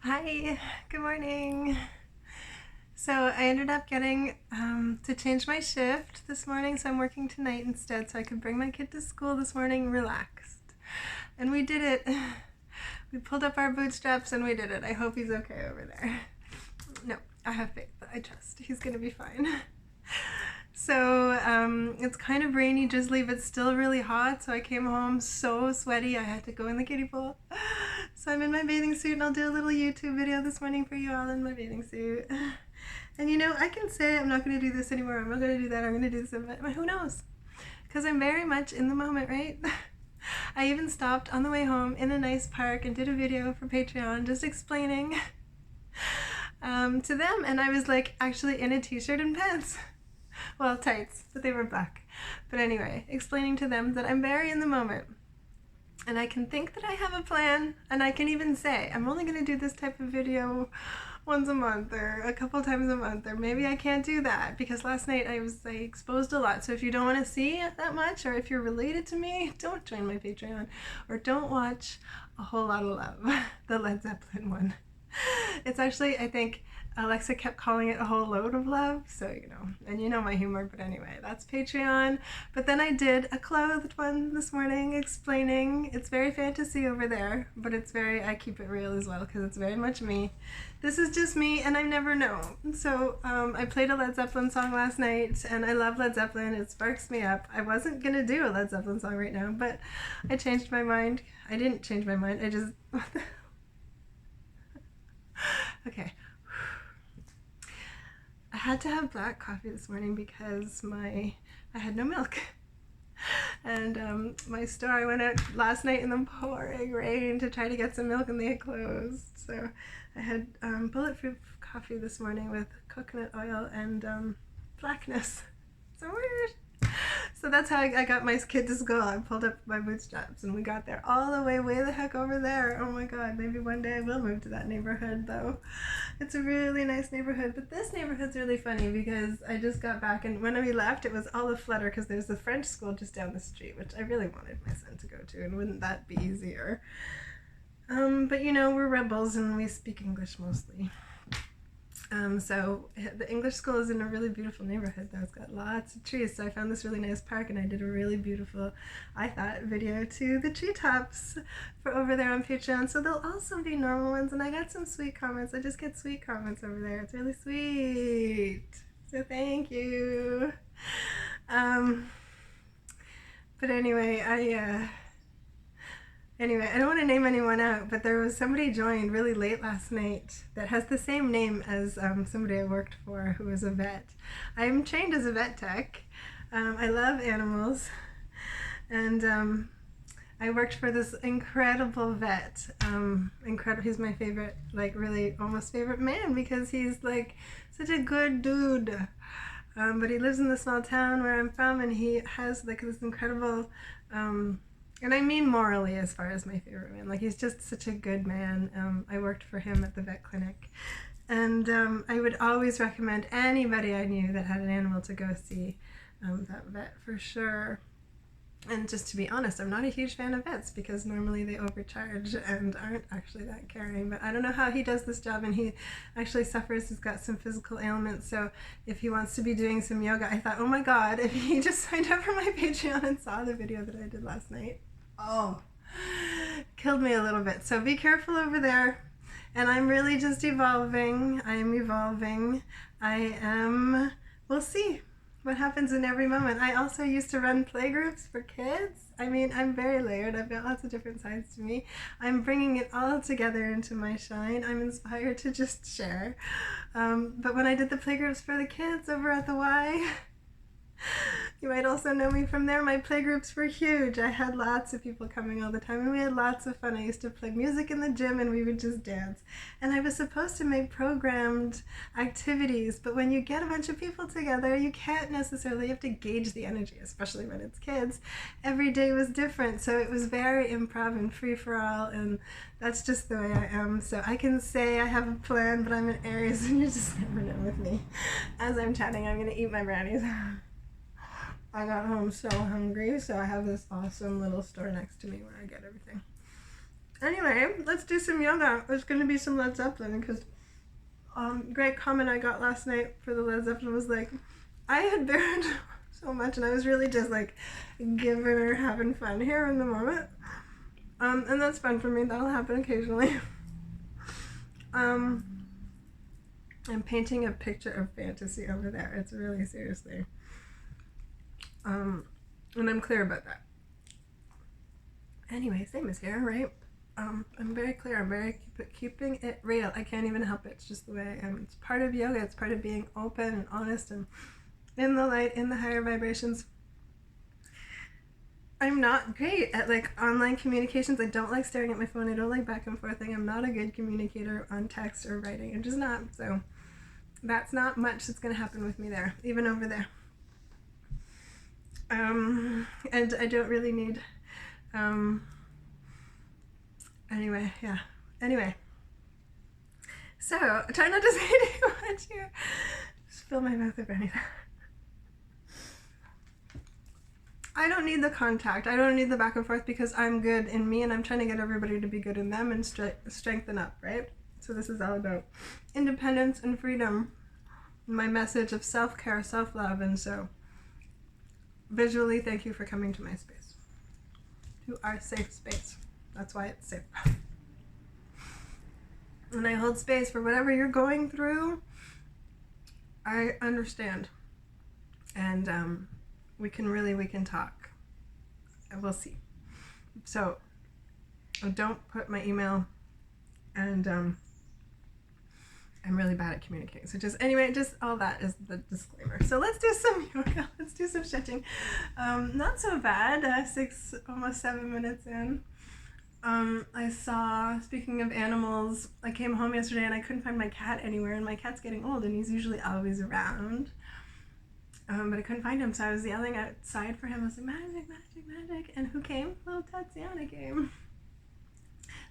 Hi, good morning. So I ended up getting to change my shift this morning, so I'm working tonight instead so I could bring my kid to school this morning relaxed. And we did it. We pulled up our bootstraps and we did it. I hope he's okay over there. No, I have faith. I trust. He's gonna be fine. So it's kind of rainy, drizzly, but still really hot. So I came home so sweaty. I had to go in the kiddie pool. So I'm in my bathing suit and I'll do a little YouTube video this morning for you all in my bathing suit. And you know, I can say I'm not going to do this anymore. I'm not going to do that. I'm going to do this. But who knows? Because I'm very much in the moment, right? I even stopped on the way home in a nice park and did a video for Patreon just explaining to them. And I was like actually in a t-shirt and pants. Well, tights, but they were black. But anyway, explaining to them that I'm very in the moment. And I can think that I have a plan, and I can even say, I'm only going to do this type of video once a month or a couple times a month, or maybe I can't do that because last night I exposed a lot. So if you don't want to see that much, or if you're related to me, don't join my Patreon, or don't watch A Whole Lot of Love, the Led Zeppelin one. It's actually, I think, Alexa kept calling it A Whole Load of Love, so you know, and you know my humor, but anyway, that's Patreon. But then I did a clothed one this morning explaining, it's very fantasy over there, but it's very, I keep it real as well because it's very much me. This is just me and I never know. So I played a Led Zeppelin song last night and I love Led Zeppelin, it sparks me up. I wasn't gonna do a Led Zeppelin song right now, but I changed my mind. I didn't change my mind, I just, okay. I had to have black coffee this morning because I had no milk. And my store, I went out last night in the pouring rain to try to get some milk and they had closed. So I had bulletproof coffee this morning with coconut oil and blackness. So weird. So that's how I got my kid to school. I pulled up my bootstraps and we got there all the way the heck over there. Oh my god, maybe one day I will move to that neighborhood though. It's a really nice neighborhood, but this neighborhood's really funny because I just got back and when we left it was all a flutter because there's a French school just down the street, which I really wanted my son to go to, and wouldn't that be easier? But you know, we're rebels and we speak English mostly. So the English school is in a really beautiful neighborhood though. It's got lots of trees. So I found this really nice park and I did a really beautiful, I thought, video to the treetops for over there on Patreon. So there'll also be normal ones and I got some sweet comments. I just get sweet comments over there. It's really sweet. So thank you. But anyway, Anyway, I don't want to name anyone out, but there was somebody joined really late last night that has the same name as somebody I worked for who was a vet. I'm trained as a vet tech. I love animals. And I worked for this incredible vet. He's my favorite, like really almost favorite man because he's like such a good dude. But he lives in the small town where I'm from and he has like this incredible... and I mean morally as far as my favorite man. Like he's just such a good man. I worked for him at the vet clinic. And I would always recommend anybody I knew that had an animal to go see that vet for sure. And just to be honest, I'm not a huge fan of vets because normally they overcharge and aren't actually that caring. But I don't know how he does this job and he actually suffers. He's got some physical ailments. So if he wants to be doing some yoga, I thought, oh my God, if he just signed up for my Patreon and saw the video that I did last night. Oh, killed me a little bit. So be careful over there. And I'm really just evolving. I am evolving. We'll see what happens in every moment. I also used to run playgroups for kids. I mean, I'm very layered. I've got lots of different sides to me. I'm bringing it all together into my shine. I'm inspired to just share. But when I did the playgroups for the kids over at the Y, you might also know me from there. My playgroups were huge. I had lots of people coming all the time and we had lots of fun. I used to play music in the gym and we would just dance. And I was supposed to make programmed activities, but when you get a bunch of people together, you can't necessarily, you have to gauge the energy, especially when it's kids. Every day was different, so it was very improv and free for all, and that's just the way I am. So I can say I have a plan, but I'm in Aries and you just never know with me. As I'm chatting, I'm gonna eat my brownies. I got home so hungry, so I have this awesome little store next to me where I get everything. Anyway, let's do some yoga. There's going to be some Led Zeppelin because great comment I got last night for the Led Zeppelin was like, I had buried so much and I was really just like giving her having fun here in the moment. And that's fun for me. That'll happen occasionally. I'm painting a picture of fantasy over there. It's really seriously. And I'm clear about that. Anyway, same as here, right? I'm very clear. I'm very keeping it real. I can't even help it. It's just the way I am. It's part of yoga. It's part of being open and honest and in the light, in the higher vibrations. I'm not great at like online communications. I don't like staring at my phone. I don't like back and forthing. I'm not a good communicator on text or writing. I'm just not. So that's not much that's going to happen with me there, even over there. And I don't really need anyway, yeah. Anyway. So, try not to say too much here. Just fill my mouth with anything. I don't need the contact. I don't need the back and forth because I'm good in me and I'm trying to get everybody to be good in them and strengthen up, right? So this is all about independence and freedom. My message of self-care, self-love, and so visually, thank you for coming to my space. To our safe space. That's why it's safe. And I hold space for whatever you're going through. I understand. And we can talk. And we'll see. So don't put my email, and I'm really bad at communicating. So just all that is the disclaimer. So let's do some yoga. Let's do some stretching. Not so bad. Almost 7 minutes in. I saw, speaking of animals, I came home yesterday and I couldn't find my cat anywhere, and my cat's getting old and he's usually always around. But I couldn't find him, so I was yelling outside for him. I was like, magic, magic, magic. And who came? Little Tatiana came.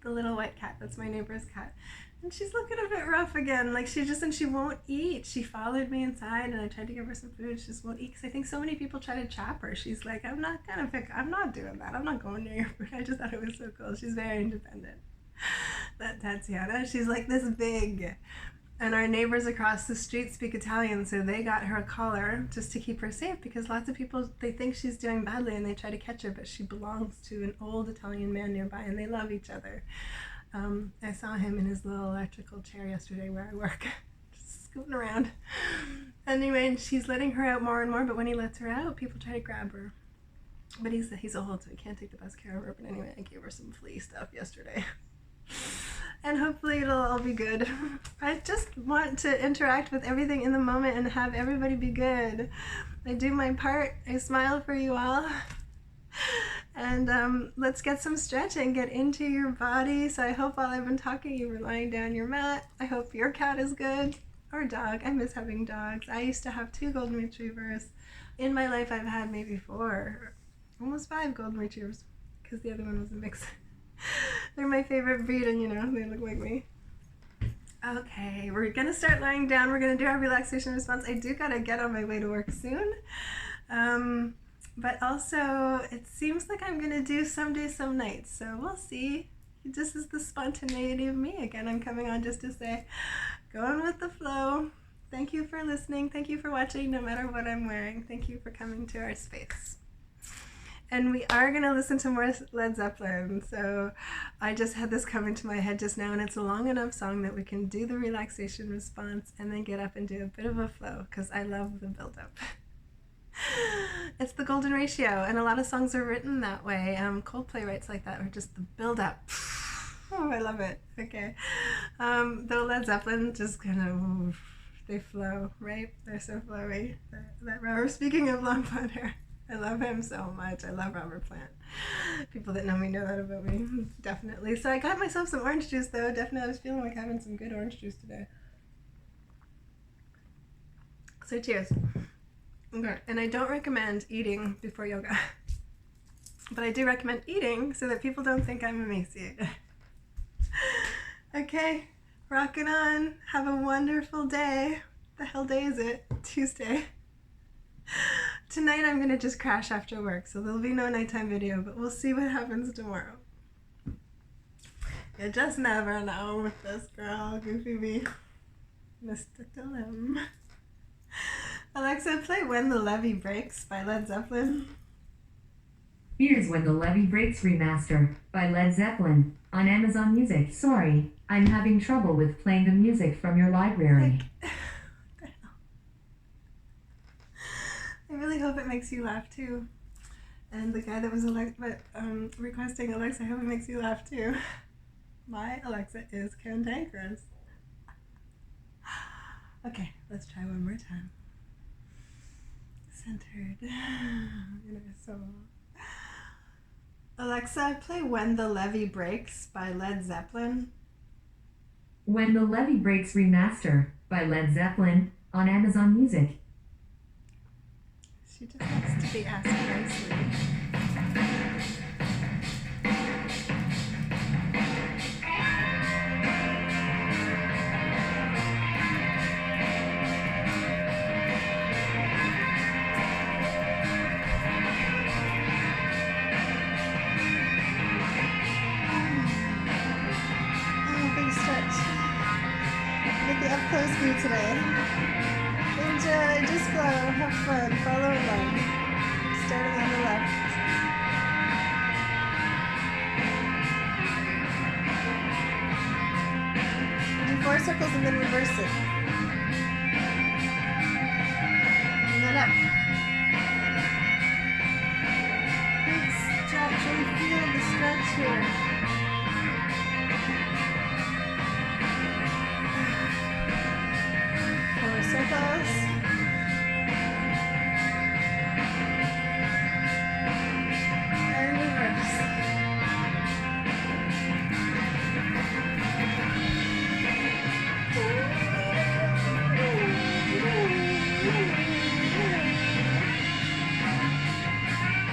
The little white cat. That's my neighbor's cat. And she's looking a bit rough again. Like she won't eat. She followed me inside and I tried to give her some food. She just won't eat because I think so many people try to chop her. She's like, I'm not doing that. I'm not going near your food. I just thought it was so cool. She's very independent. That Tatiana. She's like this big. And our neighbors across the street speak Italian, so they got her a collar just to keep her safe because lots of people, they think she's doing badly and they try to catch her, but she belongs to an old Italian man nearby and they love each other. I saw him in his little electrical chair yesterday where I work, just scooting around. Anyway, and she's letting her out more and more, but when he lets her out, people try to grab her. But he's old, so he can't take the best care of her. But anyway, I gave her some flea stuff yesterday. And hopefully it'll all be good. I just want to interact with everything in the moment and have everybody be good. I do my part. I smile for you all. And let's get some stretching. Get into your body. So I hope while I've been talking, you were lying down your mat. I hope your cat is good. Or dog. I miss having dogs. I used to have 2 golden retrievers. In my life, I've had maybe 4, almost 5 golden retrievers, because the other one was a mix. They're my favorite breed, and they look like me. Okay, we're gonna start lying down. We're gonna do our relaxation response. I do gotta get on my way to work soon. But also, it seems like I'm gonna do some days, some nights. So we'll see. This is the spontaneity of me. Again, I'm coming on just to say, going with the flow. Thank you for listening. Thank you for watching, no matter what I'm wearing. Thank you for coming to our space. And we are going to listen to more Led Zeppelin. So I just had this come into my head just now, and it's a long enough song that we can do the relaxation response and then get up and do a bit of a flow, because I love the build-up. It's the golden ratio, and a lot of songs are written that way. Coldplay writes like that, or just the build-up. Oh, I love it. Okay. Though Led Zeppelin just kind of, they flow, right? They're so flowy. That Robert, speaking of long blonde hair, I love him so much. I love Robert Plant. People that know me know that about me, definitely. So I got myself some orange juice, though. Definitely, I was feeling like having some good orange juice today. So cheers. Okay, and I don't recommend eating before yoga, but I do recommend eating so that people don't think I'm emaciated. Okay, rocking on. Have a wonderful day. The hell day is it? Tuesday. Tonight I'm going to just crash after work, so there'll be no nighttime video, but we'll see what happens tomorrow. You just never know with this girl, Goofy me. Mystical him. Alexa, play When the Levee Breaks by Led Zeppelin. Here's When the Levee Breaks Remaster by Led Zeppelin on Amazon Music. Sorry, I'm having trouble with playing the music from your library. I really hope it makes you laugh too. And the guy that was requesting Alexa, I hope it makes you laugh too. My Alexa is cantankerous. Okay, let's try one more time. Centered. Alexa, play When the Levee Breaks by Led Zeppelin. When the Levee Breaks Remaster by Led Zeppelin on Amazon Music. She just wants to be asked nicely. Up close view today. Enjoy, just flow, have fun, follow along. Starting on the left. Do 4 circles and then reverse it. And then up. Big stretch, really feel the stretch here. Circles. And reverse.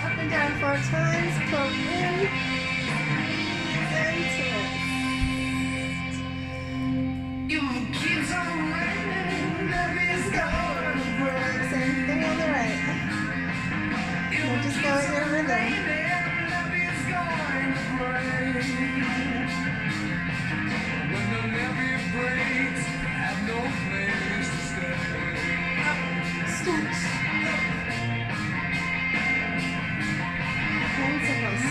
Up and down 4 times, pull in, and twist. Same thing on the right. Now just go in your rhythm. When the levee breaks, have no place to stay. Up, stretch. Hand circles.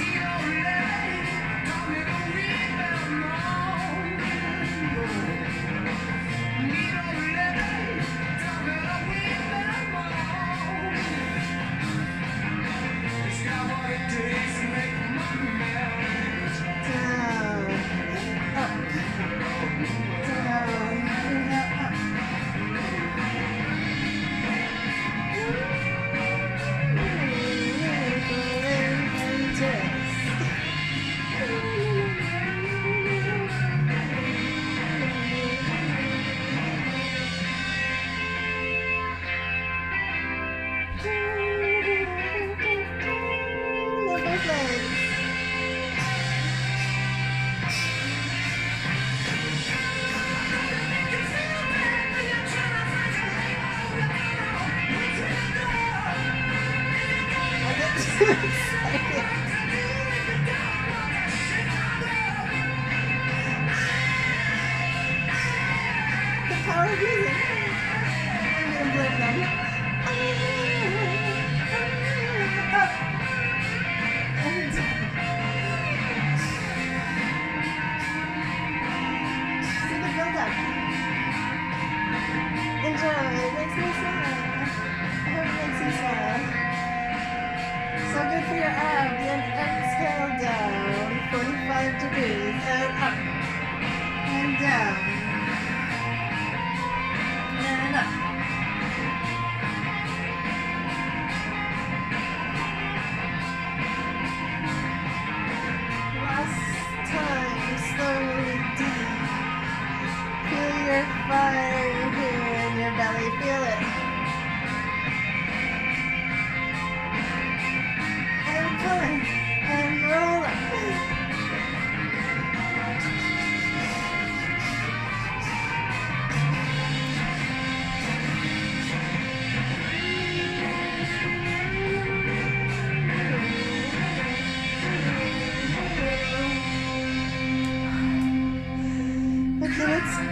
Let's go.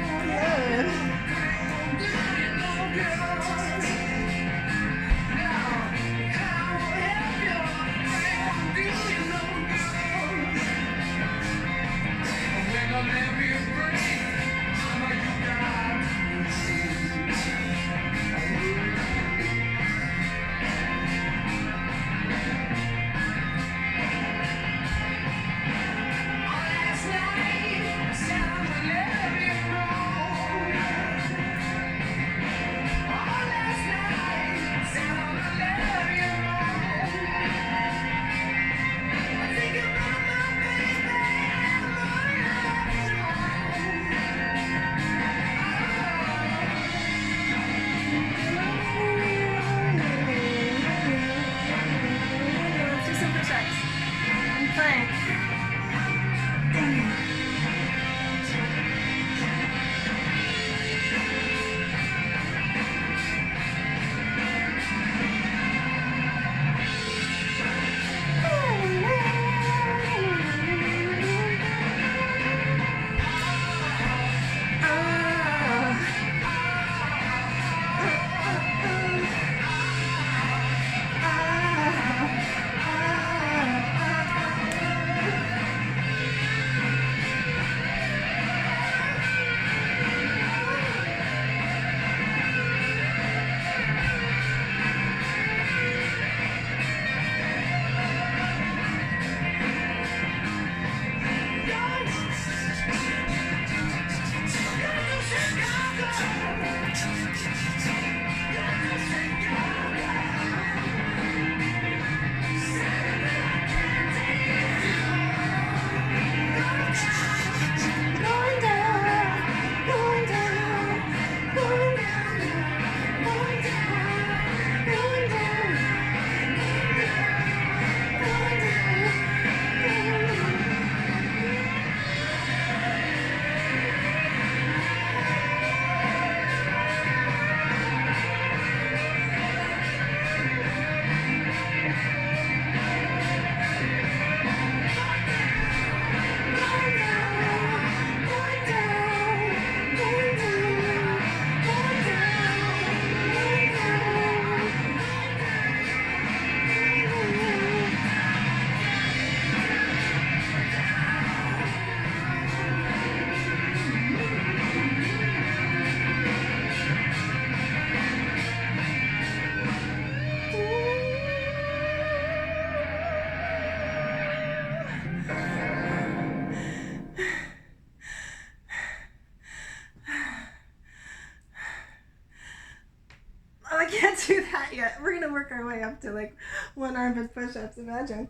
I can't do that yet. We're gonna work our way up to like one armpit push-ups, imagine.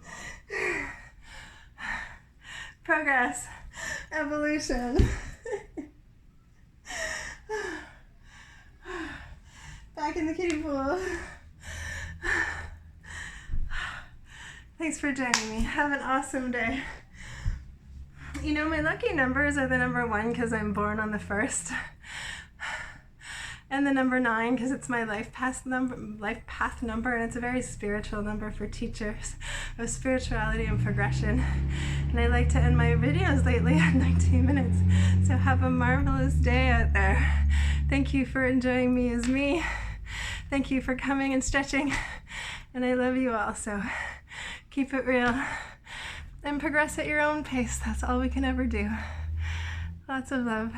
Progress. Evolution. Back in the kiddie pool. Thanks for joining me. Have an awesome day. You know, my lucky numbers are the number 1 because I'm born on the 1st. And the number 9 because it's my life path number, and it's a very spiritual number for teachers of spirituality and progression. And I like to end my videos lately at 19 minutes. So have a marvelous day out there. Thank you for enjoying me as me. Thank you for coming and stretching. And I love you all. So keep it real and progress at your own pace. That's all we can ever do. Lots of love.